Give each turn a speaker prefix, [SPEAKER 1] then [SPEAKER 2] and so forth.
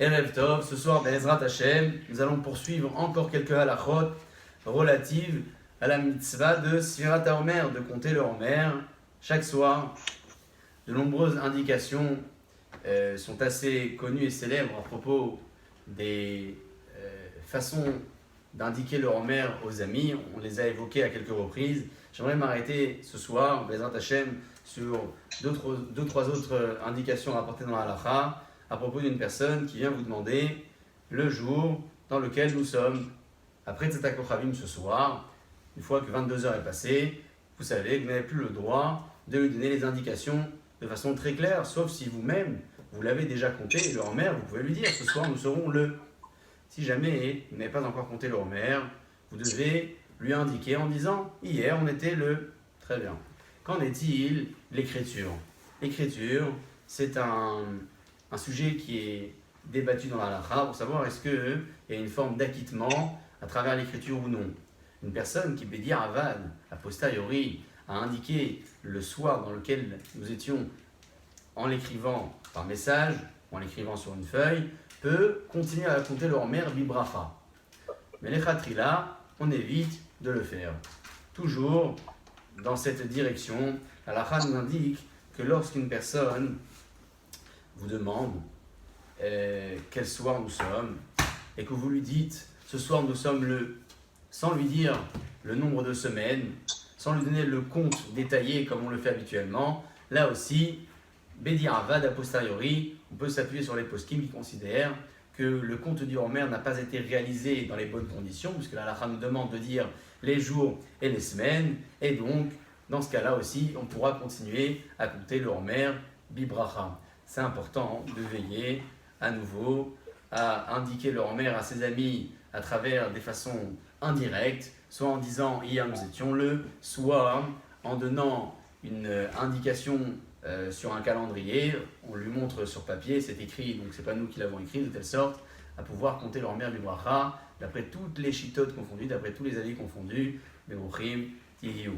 [SPEAKER 1] Erev Tov, ce soir, Be'ezrat Hashem, nous allons poursuivre encore quelques halachot relatives à la mitzvah de Sfirat HaOmer, de compter le Homer chaque soir. De nombreuses indications sont assez connues et célèbres à propos des façons d'indiquer le Homer aux amis. On les a évoquées à quelques reprises. J'aimerais m'arrêter ce soir, Be'ezrat Hashem, sur deux, trois autres indications rapportées dans la halacha à propos d'une personne qui vient vous demander le jour dans lequel nous sommes. Après Tzetak Kochavim ce soir, une fois que 22 heures est passé, vous savez que vous n'avez plus le droit de lui donner les indications de façon très claire, sauf si vous-même, vous l'avez déjà compté, le Homer, vous pouvez lui dire, ce soir nous serons le. Si jamais vous n'avez pas encore compté le Homer, vous devez lui indiquer en disant, hier on était le. Très bien. Qu'en est-il l'écriture? L'écriture, c'est un sujet qui est débattu dans la halakha pour savoir est-ce qu'il y a une forme d'acquittement à travers l'écriture ou non. Une personne qui bédir avad, a posteriori, a indiqué le soir dans lequel nous étions en l'écrivant par message, ou en l'écrivant sur une feuille, peut continuer à compter le Homer bibracha. Mais les khatrila, on évite de le faire. Toujours dans cette direction, la halakha nous indique que lorsqu'une personne vous demande quel soir nous sommes, et que vous lui dites ce soir nous sommes le, sans lui dire le nombre de semaines, sans lui donner le compte détaillé comme on le fait habituellement, là aussi, Bédir Avad a posteriori, on peut s'appuyer sur les poskim qui considèrent que le compte du Homer n'a pas été réalisé dans les bonnes conditions, puisque la halakha nous demande de dire les jours et les semaines, et donc dans ce cas-là aussi, on pourra continuer à compter le Homer bibracha. C'est important de veiller à nouveau à indiquer le Homer à ses amis à travers des façons indirectes, soit en disant hier nous étions le, soit en donnant une indication sur un calendrier, on lui montre sur papier, c'est écrit, donc c'est pas nous qui l'avons écrit, de telle sorte à pouvoir compter le Homer bibracha d'après toutes les chitotes confondues, d'après tous les avis confondus, Beruchim Tihiyu.